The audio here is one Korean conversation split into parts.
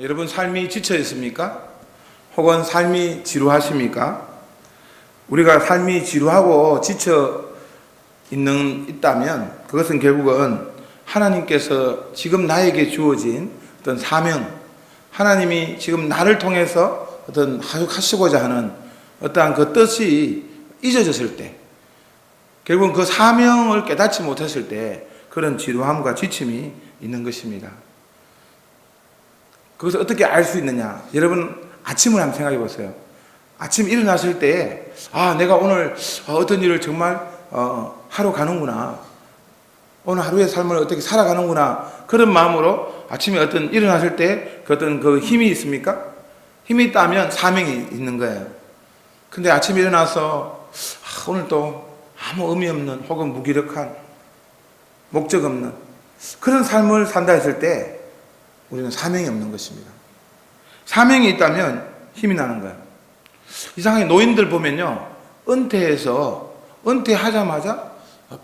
여러분 삶이 지쳐 있습니까? 혹은 삶이 지루하십니까? 우리가 삶이 지루하고 지쳐 있다면 그것은 결국은 하나님께서 지금 나에게 주어진 어떤 사명, 하나님이 지금 나를 통해서 어떤 하시고자 하는 어떠한 그 뜻이 잊어졌을 때, 결국은 그 사명을 깨닫지 못했을 때 그런 지루함과 지침이 있는 것입니다. 그것을 어떻게 알 수 있느냐? 여러분 아침을 한번 생각해 보세요. 아침 일어났을 때 내가 오늘 어떤 일을 정말 하러 가는구나, 오늘 하루의 삶을 어떻게 살아가는구나, 그런 마음으로 아침에 어떤 일어났을 때 어떤 그 힘이 있습니까? 힘이 있다면 사명이 있는 거예요. 근데 아침에 일어나서 오늘 또 아무 의미 없는 혹은 무기력한 목적 없는 그런 삶을 산다 했을 때 우리는 사명이 없는 것입니다. 사명이 있다면 힘이 나는 거예요. 이상하게 노인들 보면요, 은퇴하자마자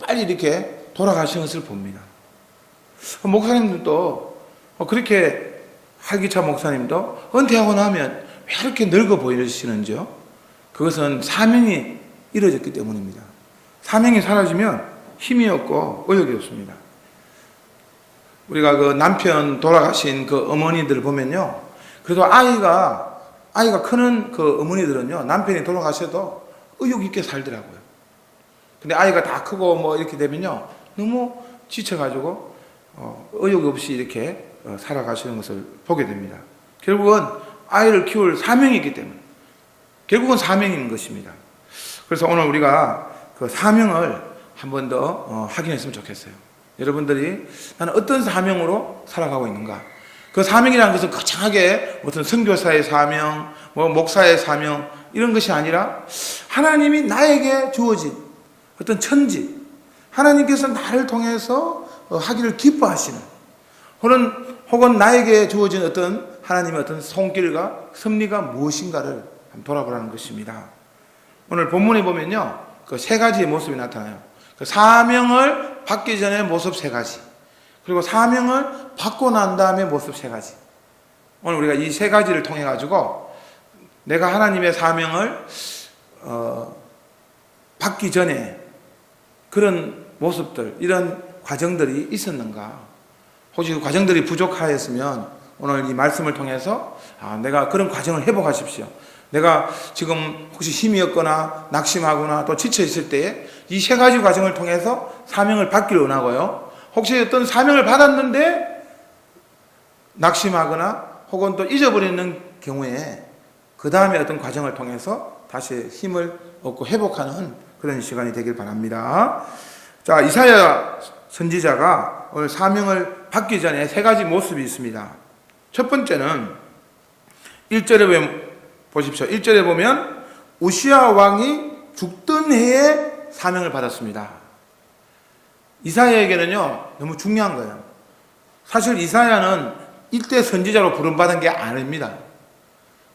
빨리 이렇게 돌아가시는 것을 봅니다. 목사님들도 그렇게, 활기차 목사님도 은퇴하고 나면 왜 이렇게 늙어 보이시는지요? 그것은 사명이 이루어졌기 때문입니다. 사명이 사라지면 힘이 없고 의욕이 없습니다. 우리가 그 남편 돌아가신 그 어머니들 보면요, 그래도 아이가 크는 그 어머니들은요, 남편이 돌아가셔도 의욕 있게 살더라고요. 근데 아이가 다 크고 이렇게 되면요, 너무 지쳐가지고 의욕 없이 이렇게 살아가시는 것을 보게 됩니다. 결국은 아이를 키울 사명이 있기 때문에 결국은 사명이 있는 것입니다. 그래서 오늘 우리가 그 사명을 한 번 더 확인했으면 좋겠어요. 여러분들이 나는 어떤 사명으로 살아가고 있는가? 그 사명이라는 것은 거창하게 무슨 선교사의 사명, 목사의 사명 이런 것이 아니라 하나님이 나에게 주어진 어떤 천지, 하나님께서 나를 통해서 하기를 기뻐하시는, 혹은 나에게 주어진 어떤 하나님의 어떤 손길과 섭리가 무엇인가를 돌아보라는 것입니다. 오늘 본문에 보면요, 그 세 가지의 모습이 나타나요. 그 사명을 받기 전의 모습 세 가지, 그리고 사명을 받고 난 다음에 모습 세 가지. 오늘 우리가 이 세 가지를 통해 가지고 내가 하나님의 사명을 받기 전에 그런 모습들, 이런 과정들이 있었는가? 혹시 그 과정들이 부족하였으면 오늘 이 말씀을 통해서 내가 그런 과정을 회복하십시오. 내가 지금 혹시 힘이 없거나 낙심하거나 또 지쳐 있을 때에 이 세 가지 과정을 통해서 사명을 받기를 원하고요. 혹시 어떤 사명을 받았는데 낙심하거나 혹은 또 잊어버리는 경우에 그 다음에 어떤 과정을 통해서 다시 힘을 얻고 회복하는 그런 시간이 되길 바랍니다. 자, 이사야 선지자가 오늘 사명을 받기 전에 세 가지 모습이 있습니다. 첫 번째는 1절에 보십시오. 1절에 보면 우시야 왕이 죽던 해에 사명을 받았습니다. 이사야에게는요, 너무 중요한 거예요. 사실 이사야는 일대 선지자로 부름받은 게 아닙니다.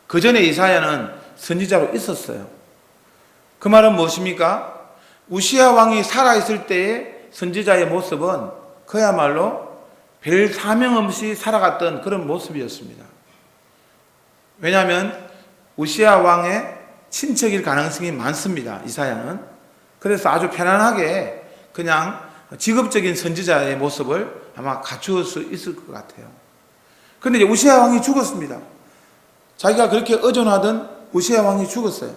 그 전에 이사야는 선지자로 있었어요. 그 말은 무엇입니까? 우시야 왕이 살아있을 때의 선지자의 모습은 그야말로 별 사명 없이 살아갔던 그런 모습이었습니다. 왜냐하면 우시야 왕의 친척일 가능성이 많습니다, 이사야는. 그래서 아주 편안하게 그냥 직업적인 선지자의 모습을 아마 갖추을 수 있을 것 같아요. 그런데 이제 우시야 왕이 죽었습니다. 자기가 그렇게 의존하던 우시야 왕이 죽었어요.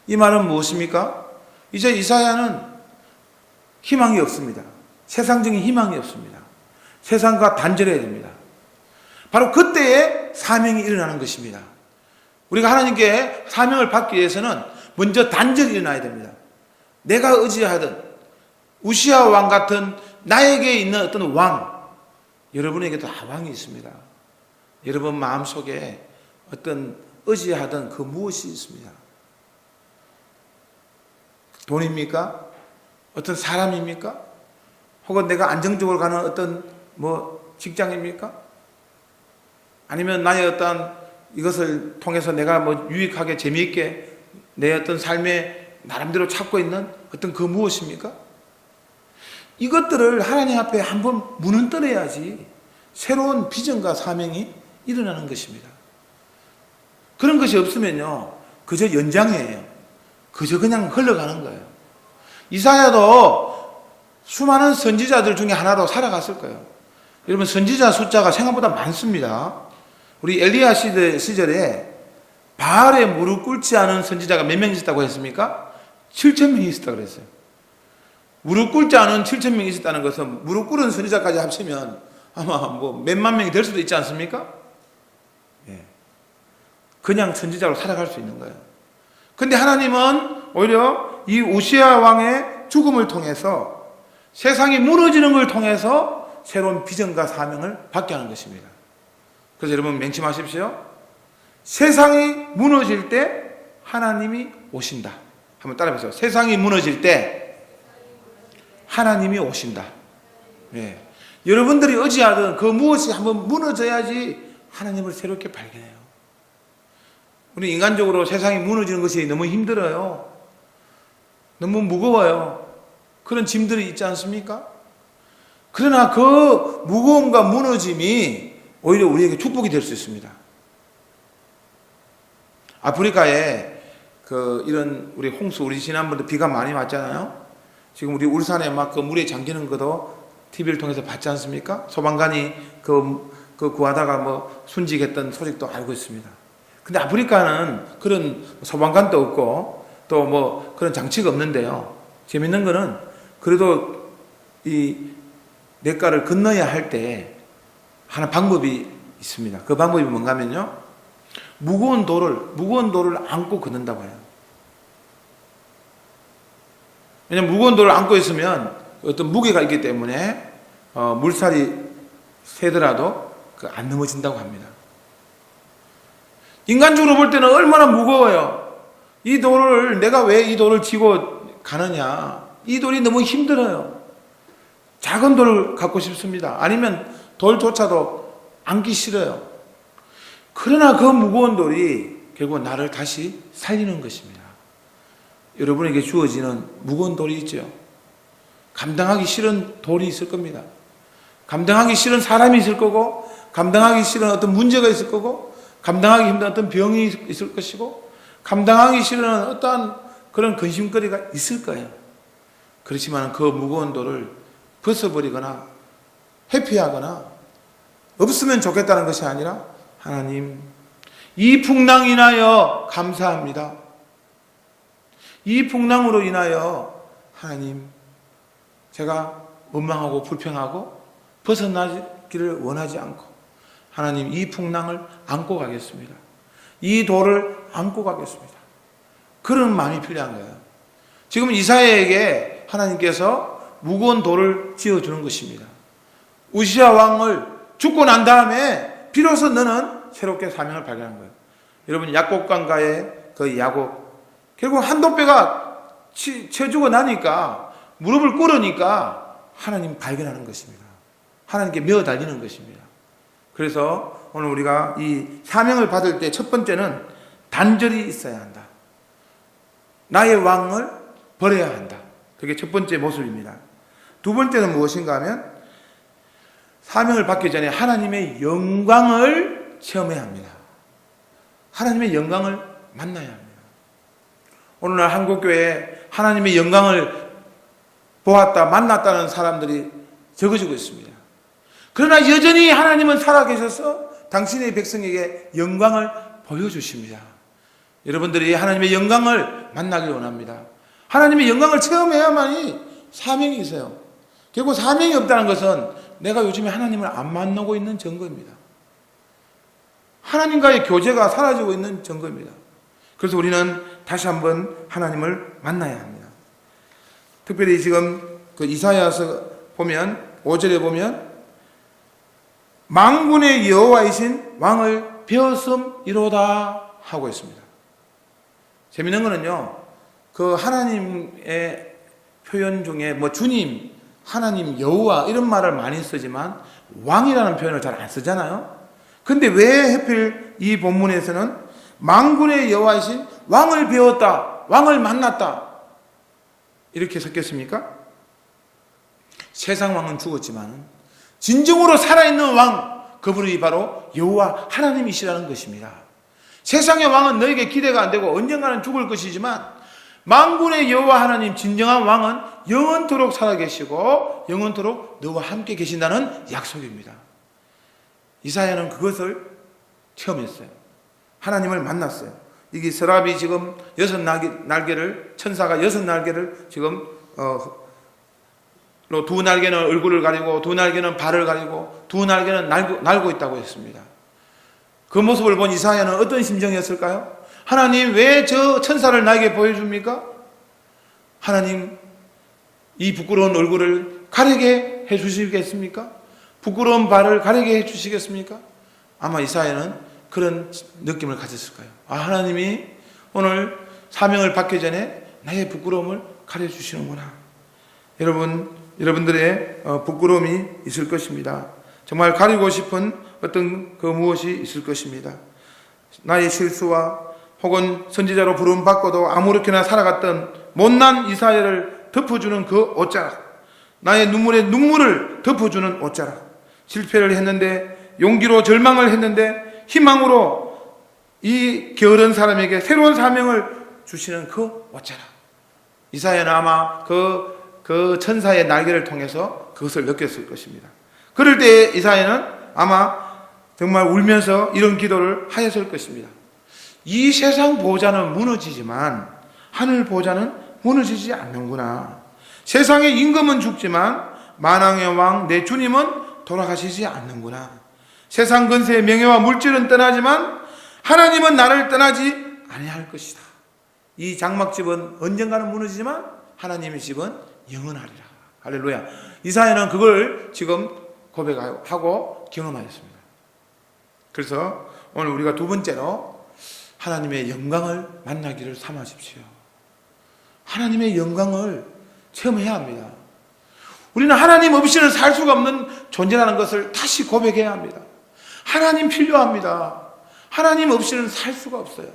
이 말은 무엇입니까? 이제 이사야는 희망이 없습니다. 세상적인 희망이 없습니다. 세상과 단절해야 됩니다. 바로 그때에 사명이 일어나는 것입니다. 우리가 하나님께 사명을 받기 위해서는 먼저 단절이 일어나야 됩니다. 내가 의지하던 우시야 왕 같은 나에게 있는 어떤 왕, 여러분에게도 왕이 있습니다. 여러분 마음속에 어떤 의지하던 그 무엇이 있습니다. 돈입니까? 어떤 사람입니까? 혹은 내가 안정적으로 가는 어떤 직장입니까? 아니면 나의 어떤 이것을 통해서 내가 유익하게 재미있게 내 어떤 삶에 나름대로 찾고 있는 어떤 그 무엇입니까? 이것들을 하나님 앞에 한번 문을 떨어야지 새로운 비전과 사명이 일어나는 것입니다. 그런 것이 없으면요, 그저 연장이에요. 그저 그냥 흘러가는 거예요. 이사야도 수많은 선지자들 중에 하나로 살아갔을 거예요. 여러분, 선지자 숫자가 생각보다 많습니다. 우리 엘리야 시절에 바알에 무릎 꿇지 않은 선지자가 몇 명 있었다고 했습니까? 7,000명이 있었다고 그랬어요. 무릎 꿇지 않은 7,000명이 있었다는 것은 무릎 꿇은 선지자까지 합치면 아마 뭐 몇만 명이 될 수도 있지 않습니까? 예. 그냥 선지자로 살아갈 수 있는 거예요. 근데 하나님은 오히려 이 우시야 왕의 죽음을 통해서 세상이 무너지는 걸 통해서 새로운 비전과 사명을 받게 하는 것입니다. 그래서 여러분 맹심하십시오. 세상이 무너질 때 하나님이 오신다. 한번 따라해보세요. 세상이 무너질 때 하나님이 오신다. 네. 여러분들이 의지하던 그 무엇이 한번 무너져야지 하나님을 새롭게 발견해요. 우리 인간적으로 세상이 무너지는 것이 너무 힘들어요. 너무 무거워요. 그런 짐들이 있지 않습니까? 그러나 그 무거움과 무너짐이 오히려 우리에게 축복이 될 수 있습니다. 아프리카에 이런 우리 홍수, 우리 지난번에 비가 많이 왔잖아요. 지금 우리 울산에 막 그 물에 잠기는 것도 TV를 통해서 봤지 않습니까? 소방관이 구하다가 뭐 순직했던 소식도 알고 있습니다. 근데 아프리카는 그런 소방관도 없고 또 뭐 그런 장치가 없는데요. 재밌는 거는 그래도 이 냇가를 건너야 할 때 하나 방법이 있습니다. 그 방법이 뭔가 하면요, 무거운 돌을 안고 걷는다고 해요. 왜냐면 무거운 돌을 안고 있으면 어떤 무게가 있기 때문에 물살이 세더라도 안 넘어진다고 합니다. 인간적으로 볼 때는 얼마나 무거워요. 이 돌을, 내가 왜 이 돌을 지고 가느냐. 이 돌이 너무 힘들어요. 작은 돌을 갖고 싶습니다. 아니면 돌조차도 안기 싫어요. 그러나 그 무거운 돌이 결국 나를 다시 살리는 것입니다. 여러분에게 주어지는 무거운 돌이 있죠. 감당하기 싫은 돌이 있을 겁니다. 감당하기 싫은 사람이 있을 거고, 감당하기 싫은 어떤 문제가 있을 거고, 감당하기 힘든 어떤 병이 있을 것이고, 감당하기 싫은 어떠한 그런 근심거리가 있을 거예요. 그렇지만 그 무거운 돌을 벗어버리거나 회피하거나 없으면 좋겠다는 것이 아니라, 하나님, 이 풍랑 인하여 감사합니다. 이 풍랑으로 인하여 하나님, 제가 원망하고 불평하고 벗어나기를 원하지 않고 하나님, 이 풍랑을 안고 가겠습니다. 이 돌을 안고 가겠습니다. 그런 마음이 필요한 거예요. 지금 이사야에게 하나님께서 무거운 돌을 지어주는 것입니다. 우시야 왕을 죽고 난 다음에 비로소 너는 새롭게 사명을 발견한 거예요. 여러분, 약곡강가의 그 야곡, 결국 한독배가 쳐주고 나니까, 무릎을 꿇으니까 하나님 발견하는 것입니다. 하나님께 메어 달리는 것입니다. 그래서 오늘 우리가 이 사명을 받을 때 첫 번째는 단절이 있어야 한다. 나의 왕을 버려야 한다. 그게 첫 번째 모습입니다. 두 번째는 무엇인가 하면, 사명을 받기 전에 하나님의 영광을 체험해야 합니다. 하나님의 영광을 만나야 합니다. 오늘날 한국교회에 하나님의 영광을 보았다, 만났다는 사람들이 적어지고 있습니다. 그러나 여전히 하나님은 살아계셔서 당신의 백성에게 영광을 보여주십니다. 여러분들이 하나님의 영광을 만나길 원합니다. 하나님의 영광을 체험해야만이 사명이 있어요. 결국 사명이 없다는 것은 내가 요즘에 하나님을 안 만나고 있는 증거입니다. 하나님과의 교제가 사라지고 있는 증거입니다. 그래서 우리는 다시 한번 하나님을 만나야 합니다. 특별히 지금 그 이사야서 보면 5절에 보면 만군의 여호와이신 왕을 배었음이로다 하고 있습니다. 재밌는 거는요, 그 하나님의 표현 중에 뭐 주님, 하나님, 여호와 이런 말을 많이 쓰지만 왕이라는 표현을 잘 안 쓰잖아요. 근데 왜 하필 이 본문에서는 만군의 여호와이신 왕을 배웠다, 왕을 만났다 이렇게 섞였습니까? 세상 왕은 죽었지만 진정으로 살아있는 왕, 그분이 바로 여호와 하나님이시라는 것입니다. 세상의 왕은 너에게 기대가 안 되고 언젠가는 죽을 것이지만 만군의 여호와 하나님 진정한 왕은 영원토록 살아계시고 영원토록 너와 함께 계신다는 약속입니다. 이사야는 그것을 체험했어요. 하나님을 만났어요. 이게 서랍이 지금 6날개를 천사가 6날개를 지금 두 날개는 얼굴을 가리고 두 날개는 발을 가리고 두 날개는 날고 있다고 했습니다. 그 모습을 본 이사야는 어떤 심정이었을까요? 하나님 왜 저 천사를 나에게 보여줍니까? 하나님 이 부끄러운 얼굴을 가리게 해주시겠습니까? 부끄러운 발을 가리게 해주시겠습니까? 아마 이사야는 그런 느낌을 가졌을 거예요. 하나님이 오늘 사명을 받기 전에 나의 부끄러움을 가려주시는구나. 여러분들의 부끄러움이 있을 것입니다. 정말 가리고 싶은 어떤 그 무엇이 있을 것입니다. 나의 실수와 혹은 선지자로 부름 받고도 아무렇게나 살아갔던 못난 이사야를 덮어주는 그 옷자락, 나의 눈물을 덮어주는 옷자락, 실패를 했는데 용기로 절망을 했는데 희망으로 이 게으른 사람에게 새로운 사명을 주시는 그 옷자락. 이사야는 아마 그 천사의 날개를 통해서 그것을 느꼈을 것입니다. 그럴 때 이사야는 아마 정말 울면서 이런 기도를 하였을 것입니다. 이 세상 보좌는 무너지지만 하늘 보좌는 무너지지 않는구나. 세상의 임금은 죽지만 만왕의 왕 내 주님은 돌아가시지 않는구나. 세상 근세의 명예와 물질은 떠나지만 하나님은 나를 떠나지 아니할 것이다. 이 장막집은 언젠가는 무너지지만 하나님의 집은 영원하리라. 할렐루야. 이사야는 그걸 지금 고백하고 경험하였습니다. 그래서 오늘 우리가 두 번째로 하나님의 영광을 만나기를 삼으십시오. 하나님의 영광을 체험해야 합니다. 우리는 하나님 없이는 살 수가 없는 존재라는 것을 다시 고백해야 합니다. 하나님 필요합니다. 하나님 없이는 살 수가 없어요.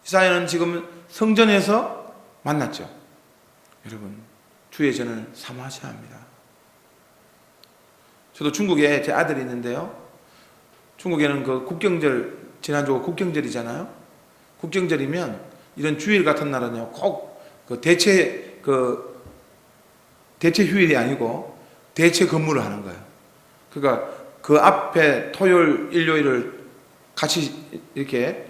이사야는 지금 성전에서 만났죠. 여러분, 주의 전을 사모하셔야 합니다. 저도 중국에 제 아들이 있는데요. 중국에는 그 국경절, 지난주가 국경절이잖아요. 국경절이면 이런 주일 같은 날은요, 꼭 그 대체 휴일이 아니고 대체 근무를 하는 거예요. 그러니까 그 앞에 토요일, 일요일을 같이 이렇게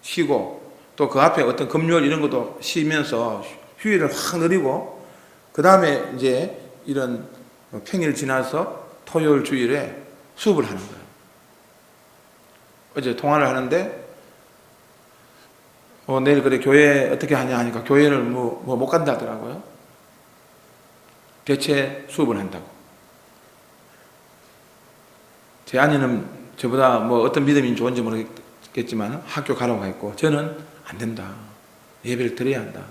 쉬고 또 그 앞에 어떤 금요일 이런 것도 쉬면서 휴일을 확 늘리고 그 다음에 이제 이런 평일 지나서 토요일 주일에 수업을 하는 거예요. 어제 통화를 하는데 내일 그래 교회 어떻게 하냐 하니까 교회를 못 간다 하더라고요. 대체 수업을 한다고. 제 아내는 저보다 어떤 믿음이 좋은지 모르겠지만 학교 가라고 했고 저는 안 된다. 예배를 드려야 한다.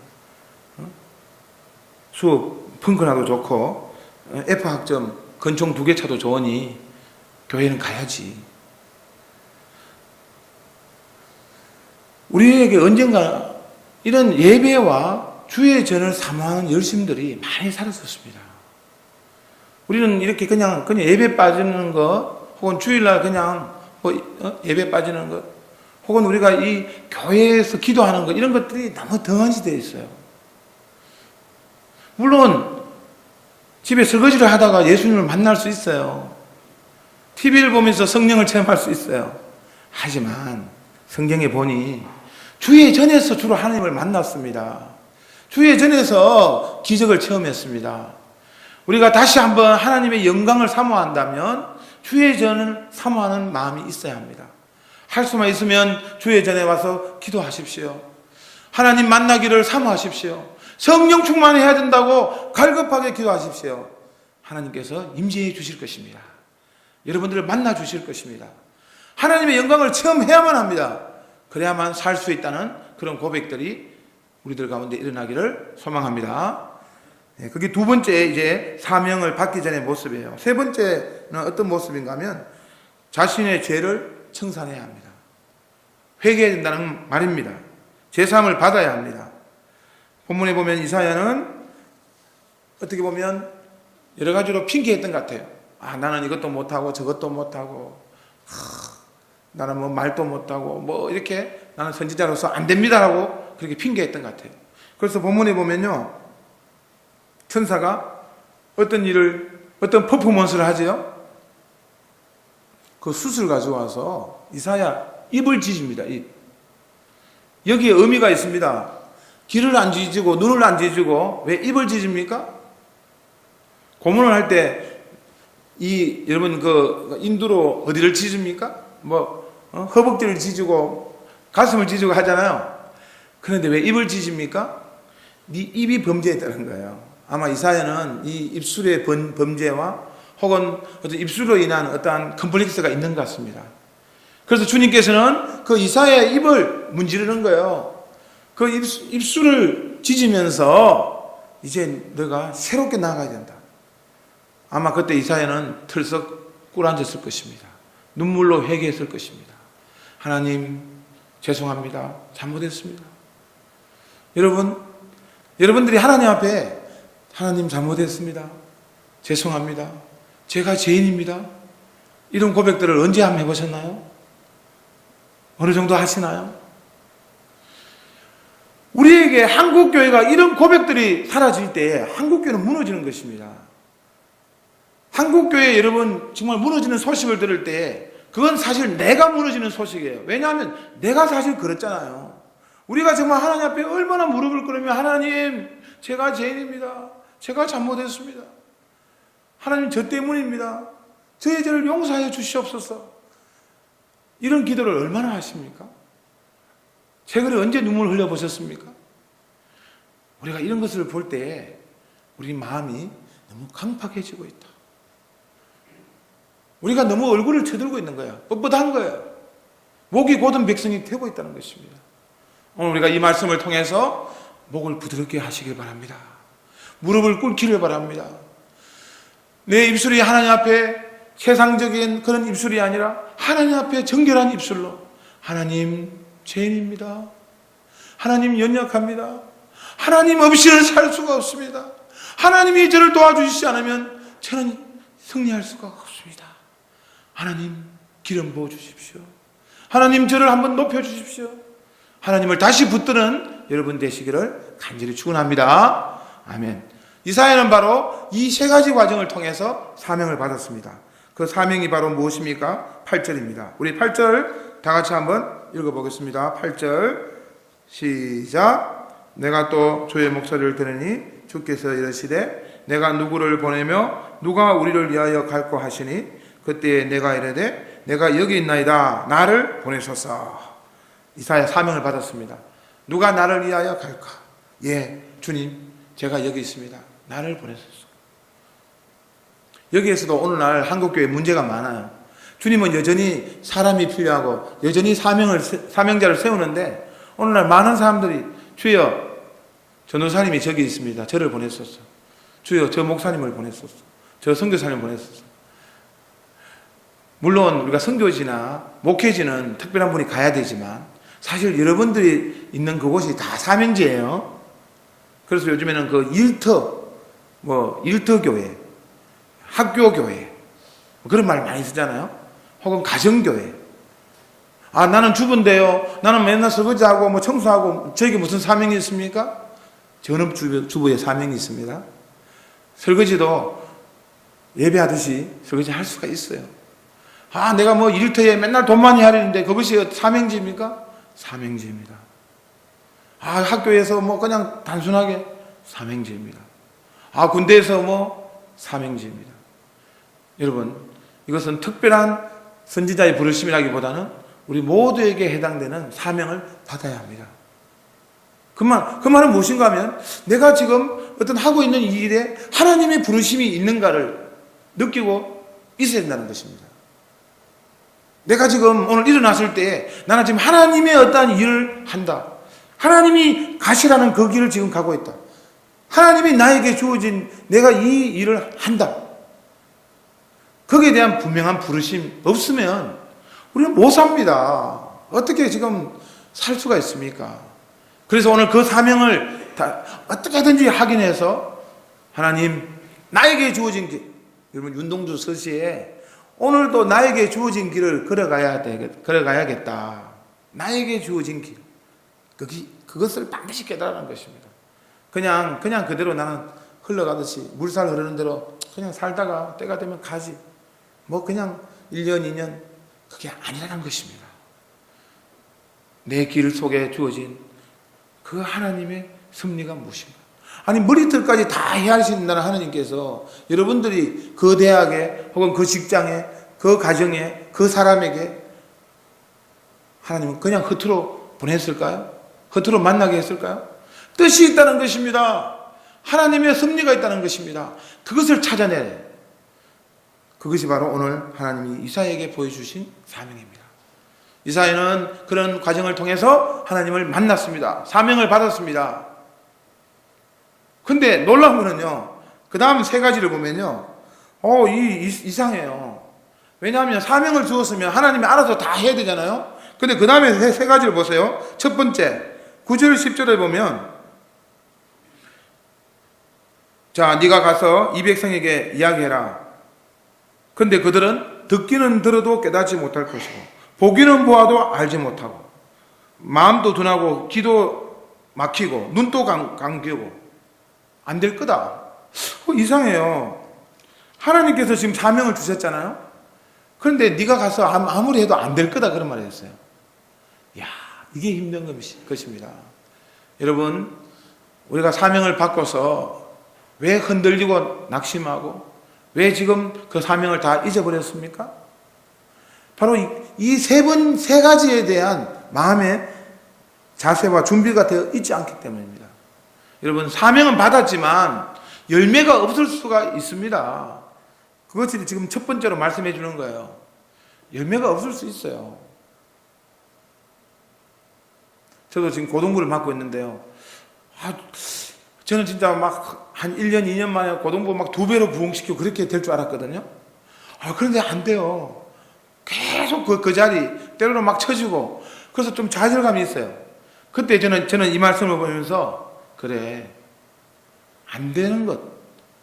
수업 펑크나도 좋고 F 학점 근총 2개 차도 좋으니 교회는 가야지. 우리에게 언젠가 이런 예배와 주의 전을 사모하는 열심들이 많이 사라졌습니다. 우리는 이렇게 그냥 예배 빠지는 거, 혹은 주일날 그냥 예배 빠지는 것, 혹은 우리가 이 교회에서 기도하는 것, 이런 것들이 너무 덩어리 되어 있어요. 물론 집에 설거지를 하다가 예수님을 만날 수 있어요. TV를 보면서 성령을 체험할 수 있어요. 하지만 성경에 보니 주의 전에서 주로 하나님을 만났습니다. 주의 전에서 기적을 체험했습니다. 우리가 다시 한번 하나님의 영광을 사모한다면 주의 전을 사모하는 마음이 있어야 합니다. 할 수만 있으면 주의 전에 와서 기도하십시오. 하나님 만나기를 사모하십시오. 성령 충만해야 된다고 갈급하게 기도하십시오. 하나님께서 임재해 주실 것입니다. 여러분들을 만나 주실 것입니다. 하나님의 영광을 체험해야만 합니다. 그래야만 살 수 있다는 그런 고백들이 우리들 가운데 일어나기를 소망합니다. 그게 두 번째 이제 사명을 받기 전의 모습이에요. 세 번째는 어떤 모습인가 하면 자신의 죄를 청산해야 합니다. 회개해야 된다는 말입니다. 제사함을 받아야 합니다. 본문에 보면 이사야는 어떻게 보면 여러 가지로 핑계했던 것 같아요. 나는 이것도 못하고 저것도 못하고 나는 뭐 말도 못하고 뭐 이렇게 나는 선지자로서 안 됩니다라고 그렇게 핑계했던 것 같아요. 그래서 본문에 보면요, 천사가 어떤 퍼포먼스를 하죠. 그 숯을 가져와서 이사야 입을 찢습니다. 여기에 의미가 있습니다. 귀를 안 찢고 눈을 안 찢고 왜 입을 찢습니까? 고문을 할 때 여러분 인두로 어디를 찢습니까? 허벅지를 찢고 가슴을 찢고 하잖아요. 그런데 왜 입을 찢습니까? 네 입이 범죄했다는 거예요. 아마 이사야는 이 입술의 범죄와 혹은 어떤 입술로 인한 어떠한 컴플렉스가 있는 것 같습니다. 그래서 주님께서는 그 이사야의 입을 문지르는 거예요. 그 입술을 찢으면서 이제 너가 새롭게 나아가야 된다. 아마 그때 이사야는 털썩 꿇어앉았을 것입니다. 눈물로 회개했을 것입니다. 하나님 죄송합니다. 잘못했습니다. 여러분들이 하나님 앞에 하나님 잘못했습니다. 죄송합니다. 제가 죄인입니다. 이런 고백들을 언제 한번 해보셨나요? 어느 정도 하시나요? 우리에게 한국교회가 이런 고백들이 사라질 때 한국교회는 무너지는 것입니다. 한국교회 여러분 정말 무너지는 소식을 들을 때 그건 사실 내가 무너지는 소식이에요. 왜냐하면 내가 사실 그랬잖아요. 우리가 정말 하나님 앞에 얼마나 무릎을 꿇으며 하나님 제가 죄인입니다. 제가 잘못했습니다. 하나님 저 때문입니다. 저의 죄를 용서하여 주시옵소서. 이런 기도를 얼마나 하십니까? 최근에 언제 눈물 흘려보셨습니까? 우리가 이런 것을 볼 때 우리 마음이 너무 강팍해지고 있다. 우리가 너무 얼굴을 쳐들고 있는 거야. 뻣뻣한 거예요. 목이 곧은 백성이 되고 있다는 것입니다. 오늘 우리가 이 말씀을 통해서 목을 부드럽게 하시길 바랍니다. 무릎을 꿇기를 바랍니다. 내 입술이 하나님 앞에 세상적인 그런 입술이 아니라 하나님 앞에 정결한 입술로 하나님 죄인입니다. 하나님 연약합니다. 하나님 없이는 살 수가 없습니다. 하나님이 저를 도와주시지 않으면 저는 승리할 수가 없습니다. 하나님 기름 부어 주십시오. 하나님 저를 한번 높여 주십시오. 하나님을 다시 붙드는 여러분 되시기를 간절히 축원합니다. 아멘. 이사야는 바로 이 세 가지 과정을 통해서 사명을 받았습니다. 그 사명이 바로 무엇입니까? 8절입니다. 우리 8절 다 같이 한번 읽어보겠습니다. 8절 시작. 내가 또 주의 목소리를 들으니 주께서 이르시되 내가 누구를 보내며 누가 우리를 위하여 갈고 하시니 그때 내가 이르되 내가 여기 있나이다. 나를 보내소서. 이사야 사명을 받았습니다. 누가 나를 위하여 갈까? 예, 주님 제가 여기 있습니다. 나를 보내소서. 여기에서도 오늘날 한국교회 문제가 많아요. 주님은 여전히 사람이 필요하고 여전히 사명자를 세우는데 오늘날 많은 사람들이 주여 전도사님이 저기 있습니다. 저를 보내소서. 주여 저 목사님을 보내소서. 저 선교사님을 보내소서. 물론 우리가 선교지나 목회지는 특별한 분이 가야 되지만 사실 여러분들이 있는 그곳이 다 사명지예요. 그래서 요즘에는 그 일터교회, 학교교회 그런 말 많이 쓰잖아요. 혹은 가정교회. 나는 주부인데요. 나는 맨날 설거지하고 뭐 청소하고 저에게 무슨 사명이 있습니까? 전업주부의 사명이 있습니다. 설거지도 예배하듯이 설거지 할 수가 있어요. 내가 뭐 일터에 맨날 돈 많이 하려는데 그것이 사명지입니까? 사명지입니다. 학교에서 뭐 그냥 단순하게 사명지입니다. 군대에서 뭐 사명지입니다. 여러분, 이것은 특별한 선지자의 부르심이라기보다는 우리 모두에게 해당되는 사명을 받아야 합니다. 그 말은 무엇인가 하면 내가 지금 어떤 하고 있는 이 일에 하나님의 부르심이 있는가를 느끼고 있어야 된다는 것입니다. 내가 지금 오늘 일어났을 때 나는 지금 하나님의 어떠한 일을 한다. 하나님이 가시라는 그 길을 지금 가고 있다. 하나님이 나에게 주어진 내가 이 일을 한다. 거기에 대한 분명한 부르심 없으면 우리는 못 삽니다. 어떻게 지금 살 수가 있습니까? 그래서 오늘 그 사명을 다 어떻게든지 확인해서 하나님 나에게 주어진 게 여러분 윤동주 서시에 오늘도 나에게 주어진 길을 걸어가야겠다. 나에게 주어진 길. 그것을 반드시 깨달아는 것입니다. 그냥 그대로 나는 흘러가듯이 물살 흐르는 대로 그냥 살다가 때가 되면 가지. 뭐 그냥 1년, 2년 그게 아니라는 것입니다. 내 길 속에 주어진 그 하나님의 섭리가 무엇인가? 아니 머리털까지 다 헤아리신다는 하나님께서 여러분들이 그 대학에 혹은 그 직장에 그 가정에 그 사람에게 하나님은 그냥 허투루 보냈을까요? 허투루 만나게 했을까요? 뜻이 있다는 것입니다. 하나님의 섭리가 있다는 것입니다. 그것을 찾아내야 돼요. 그것이 바로 오늘 하나님이 이사야에게 보여주신 사명입니다. 이사야는 그런 과정을 통해서 하나님을 만났습니다. 사명을 받았습니다. 근데 놀라운 거는요, 그 다음 세 가지를 보면요, 이상해요. 왜냐하면 사명을 주었으면 하나님이 알아서 다 해야 되잖아요. 근데 그 다음에 세 가지를 보세요. 첫 번째, 9절 10절에 보면, 자, 네가 가서 이 백성에게 이야기해라. 근데 그들은 듣기는 들어도 깨닫지 못할 것이고 보기는 보아도 알지 못하고 마음도 둔하고 귀도 막히고 눈도 감기고 안 될 거다. 이상해요. 하나님께서 지금 사명을 주셨잖아요. 그런데 네가 가서 아무리 해도 안 될 거다 그런 말을 했어요. 이야, 이게 힘든 것입니다. 여러분, 우리가 사명을 받고서 왜 흔들리고 낙심하고 왜 지금 그 사명을 다 잊어버렸습니까? 바로 이 세 가지에 대한 마음의 자세와 준비가 되어 있지 않기 때문입니다. 여러분, 사명은 받았지만 열매가 없을 수가 있습니다. 그것이 지금 첫 번째로 말씀해 주는 거예요. 열매가 없을 수 있어요. 저도 지금 고등부를 맡고 있는데요. 저는 진짜 막 한 1년, 2년 만에 고등부 막 2배로 부흥시키고 그렇게 될 줄 알았거든요. 그런데 안 돼요. 계속 그 자리, 때로는 막 쳐지고, 그래서 좀 좌절감이 있어요. 그때 저는 이 말씀을 보면서, 그래, 안 되는 것,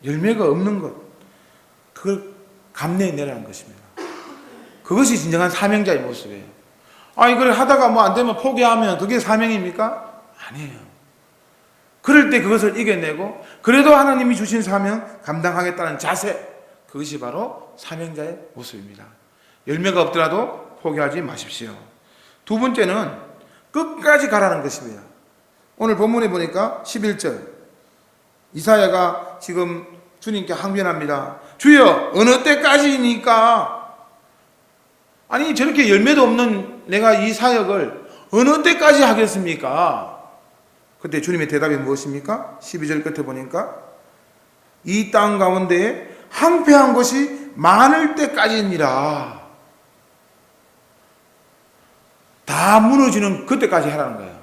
열매가 없는 것, 그걸 감내해내라는 것입니다. 그것이 진정한 사명자의 모습이에요. 이걸 하다가 뭐 안 되면 포기하면 그게 사명입니까? 아니에요. 그럴 때 그것을 이겨내고 그래도 하나님이 주신 사명 감당하겠다는 자세, 그것이 바로 사명자의 모습입니다. 열매가 없더라도 포기하지 마십시오. 두 번째는 끝까지 가라는 것입니다. 오늘 본문에 보니까 11절 이사야가 지금 주님께 항변합니다. 주여, 어느 때까지니까? 아니 저렇게 열매도 없는 내가 이 사역을 어느 때까지 하겠습니까? 그때 주님의 대답이 무엇입니까? 12절 끝에 보니까 이 땅 가운데에 황폐한 것이 많을 때까지니라. 다 무너지는 그때까지 하라는 거예요.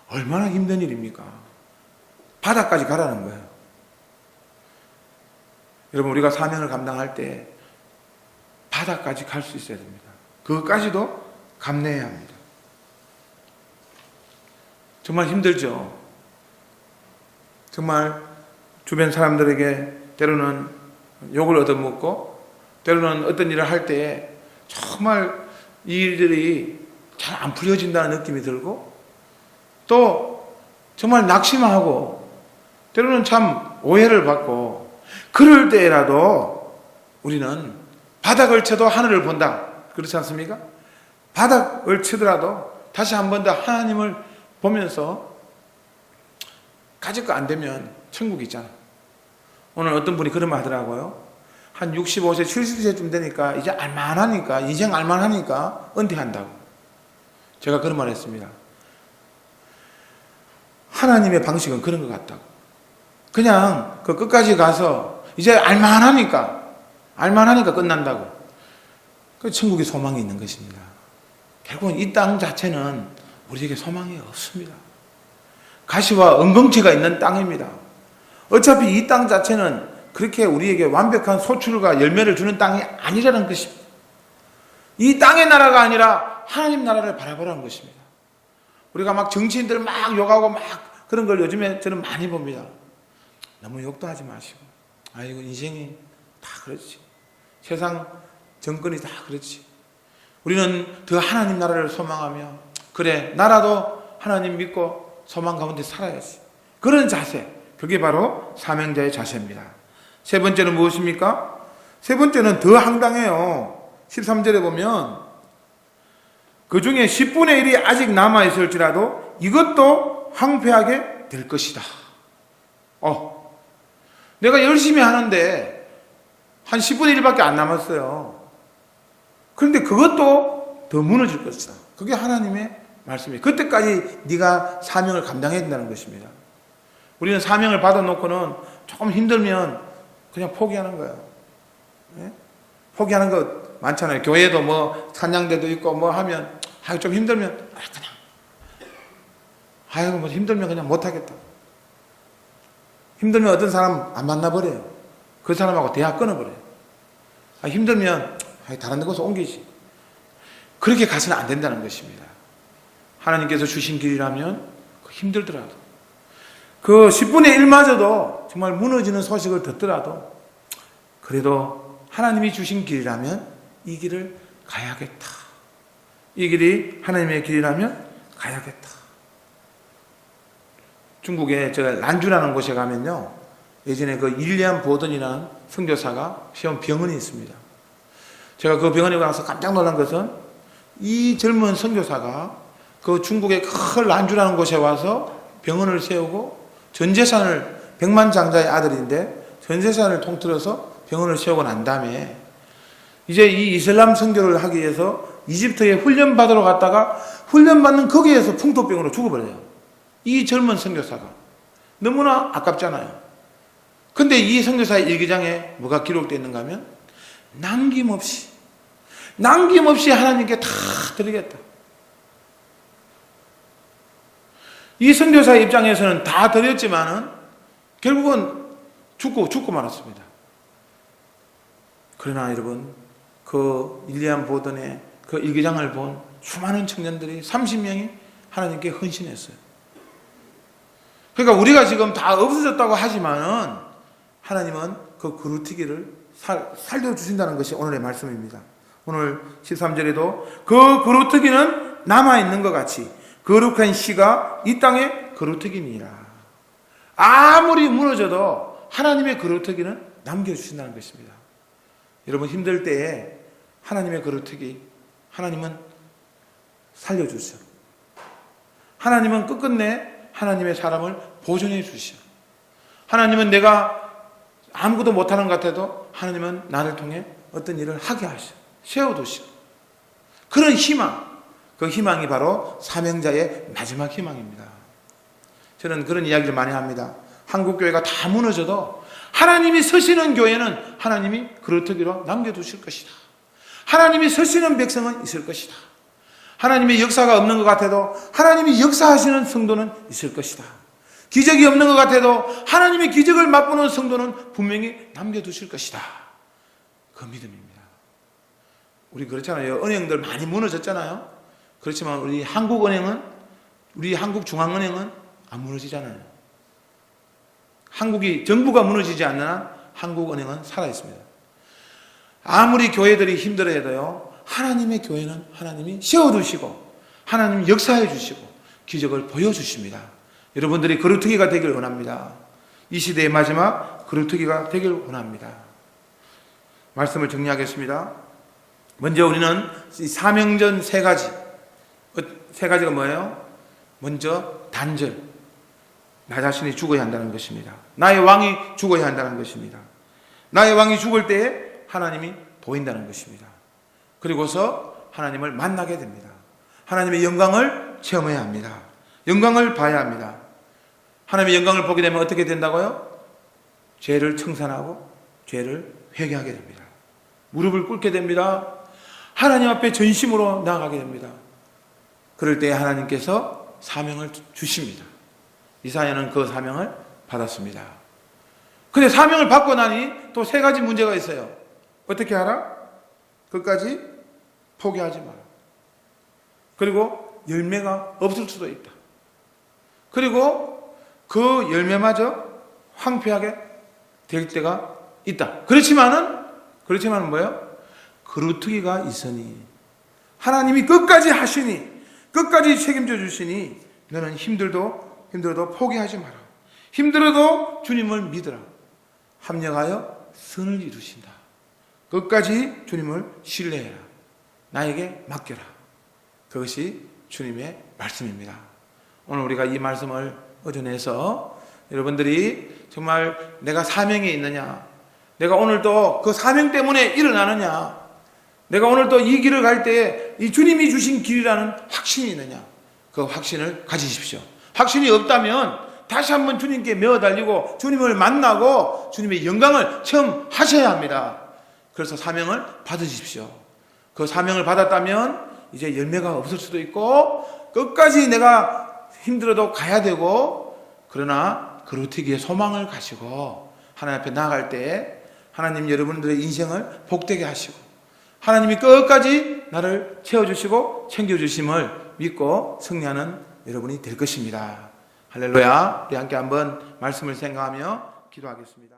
얼마나 힘든 일입니까? 바닥까지 가라는 거예요. 여러분, 우리가 사명을 감당할 때 바닥까지 갈 수 있어야 됩니다. 그것까지도 감내해야 합니다. 정말 힘들죠. 정말 주변 사람들에게 때로는 욕을 얻어먹고 때로는 어떤 일을 할 때 정말 이 일들이 잘 안 풀려진다는 느낌이 들고 또 정말 낙심하고 때로는 참 오해를 받고 그럴 때라도 우리는 바닥을 쳐도 하늘을 본다. 그렇지 않습니까? 바닥을 치더라도 다시 한 번 더 하나님을 보면서 가질 거 안 되면 천국이 있잖아. 오늘 어떤 분이 그런 말 하더라고요. 한 65세, 70세쯤 되니까 이제 알만하니까, 인생 알만하니까 은퇴한다고. 제가 그런 말 했습니다. 하나님의 방식은 그런 것 같다고. 그냥 그 끝까지 가서 이제 알만하니까 끝난다고. 그 천국에 소망이 있는 것입니다. 결국은 이 땅 자체는 우리에게 소망이 없습니다. 가시와 은경치가 있는 땅입니다. 어차피 이 땅 자체는 그렇게 우리에게 완벽한 소출과 열매를 주는 땅이 아니라는 것입니다. 이 땅의 나라가 아니라 하나님 나라를 바라보라는 것입니다. 우리가 막 정치인들 막 욕하고 막 그런 걸 요즘에 저는 많이 봅니다. 너무 욕도 하지 마시고, 아이고 인생이 다 다 그렇지. 세상 정권이 다 그렇지. 우리는 더 하나님 나라를 소망하며, 그래, 나라도 하나님 믿고 소망 가운데 살아야지. 그런 자세, 그게 바로 사명자의 자세입니다. 세 번째는 무엇입니까? 세 번째는 더 황당해요. 13절에 보면 그 중에 10분의 1이 아직 남아있을지라도 이것도 황폐하게 될 것이다. 내가 열심히 하는데 한 10분의 1밖에 안 남았어요. 그런데 그것도 더 무너질 것이다. 그게 하나님의 말씀이에요. 그때까지 네가 사명을 감당해야 된다는 것입니다. 우리는 사명을 받아놓고는 조금 힘들면 그냥 포기하는 거예요. 네? 포기하는 거 많잖아요. 교회도 뭐 찬양대도 있고 뭐 하면 좀 힘들면 그냥 뭐 힘들면 그냥 못하겠다. 힘들면 어떤 사람 안 만나버려요. 그 사람하고 대화 끊어버려요. 힘들면 다른 데 가서 옮기지. 그렇게 가서는 안 된다는 것입니다. 하나님께서 주신 길이라면 힘들더라도 그 10분의 1마저도 정말 무너지는 소식을 듣더라도 그래도 하나님이 주신 길이라면 이 길을 가야겠다. 이 길이 하나님의 길이라면 가야겠다. 중국에 제가 란주라는 곳에 가면요, 예전에 그 윌리엄 보던이라는 선교사가 세운 병원이 있습니다. 제가 그 병원에 가서 깜짝 놀란 것은 이 젊은 선교사가 그 중국의 큰 란주라는 곳에 와서 병원을 세우고 전 재산을, 백만장자의 아들인데 전 재산을 통틀어서 병원을 세우고 난 다음에 이제 이 이슬람 선교를 하기 위해서 이집트에 훈련받으러 갔다가 훈련받는 거기에서 풍토병으로 죽어버려요. 이 젊은 선교사가. 너무나 아깝잖아요. 근데 이 선교사의 일기장에 뭐가 기록되어 있는가 하면 남김없이 하나님께 다 드리겠다. 이 선교사의 입장에서는 다 드렸지만은 결국은 죽고 말았습니다. 그러나 여러분, 그 윌리엄 보던의 그 일기장을 본 수많은 청년들이 30명이 하나님께 헌신했어요. 그러니까 우리가 지금 다 없어졌다고 하지만은 하나님은 그 그루터기를 살려주신다는 것이 오늘의 말씀입니다. 오늘 13절에도 그 그루터기는 남아있는 것 같이 거룩한 씨가 이 땅에 그루터기니라. 아무리 무너져도 하나님의 그루터기는 남겨주신다는 것입니다. 여러분 힘들 때에 하나님의 그루터기, 하나님은 살려주셔. 하나님은 끝끝내 하나님의 사람을 보존해 주셔. 하나님은 내가 아무것도 못하는 것 같아도 하나님은 나를 통해 어떤 일을 하게 하셔. 세워두셔. 그런 희망, 그 희망이 바로 사명자의 마지막 희망입니다. 저는 그런 이야기를 많이 합니다. 한국교회가 다 무너져도 하나님이 서시는 교회는 하나님이 그루터기로 남겨두실 것이다. 하나님이 서시는 백성은 있을 것이다. 하나님의 역사가 없는 것 같아도 하나님이 역사하시는 성도는 있을 것이다. 기적이 없는 것 같아도 하나님의 기적을 맛보는 성도는 분명히 남겨두실 것이다. 그 믿음입니다. 우리 그렇잖아요. 은행들 많이 무너졌잖아요. 그렇지만 우리 한국은행은, 우리 한국중앙은행은 안 무너지잖아요. 한국이, 정부가 무너지지 않는 한 한국은행은 살아있습니다. 아무리 교회들이 힘들어해도요, 하나님의 교회는 하나님이 세워두시고 하나님이 역사해 주시고 기적을 보여주십니다. 여러분들이 그루터기가 되길 원합니다. 이 시대의 마지막 그루터기가 되길 원합니다. 말씀을 정리하겠습니다. 먼저 우리는 이 사명전 세 가지가 뭐예요? 먼저 단절, 나 자신이 죽어야 한다는 것입니다. 나의 왕이 죽어야 한다는 것입니다. 나의 왕이 죽을 때에 하나님이 보인다는 것입니다. 그리고서 하나님을 만나게 됩니다. 하나님의 영광을 체험해야 합니다. 영광을 봐야 합니다. 하나님의 영광을 보게 되면 어떻게 된다고요? 죄를 청산하고 죄를 회개하게 됩니다. 무릎을 꿇게 됩니다. 하나님 앞에 전심으로 나아가게 됩니다. 그럴 때 하나님께서 사명을 주십니다. 이사야는 그 사명을 받았습니다. 근데 사명을 받고 나니 또 세 가지 문제가 있어요. 어떻게 하라? 끝까지 포기하지 마라. 그리고 열매가 없을 수도 있다. 그리고 그 열매마저 황폐하게 될 때가 있다. 그렇지만은 뭐예요? 그루터기가 있으니, 하나님이 끝까지 하시니, 끝까지 책임져 주시니, 너는 힘들어도 포기하지 마라. 힘들어도 주님을 믿으라. 합력하여 선을 이루신다. 끝까지 주님을 신뢰해라. 나에게 맡겨라. 그것이 주님의 말씀입니다. 오늘 우리가 이 말씀을 얻어내서 여러분들이 정말 내가 사명에 있느냐, 내가 오늘도 그 사명 때문에 일어나느냐, 내가 오늘도 이 길을 갈 때 이 주님이 주신 길이라는 확신이 있느냐, 그 확신을 가지십시오. 확신이 없다면 다시 한번 주님께 메어 달리고 주님을 만나고 주님의 영광을 체험하셔야 합니다. 그래서 사명을 받으십시오. 그 사명을 받았다면 이제 열매가 없을 수도 있고 끝까지 내가 힘들어도 가야 되고, 그러나 그루터기에 소망을 가지고 하나님 앞에 나아갈 때 하나님 여러분들의 인생을 복되게 하시고 하나님이 끝까지 나를 채워주시고 챙겨주심을 믿고 승리하는 여러분이 될 것입니다. 할렐루야. 우리 함께 한번 말씀을 생각하며 기도하겠습니다.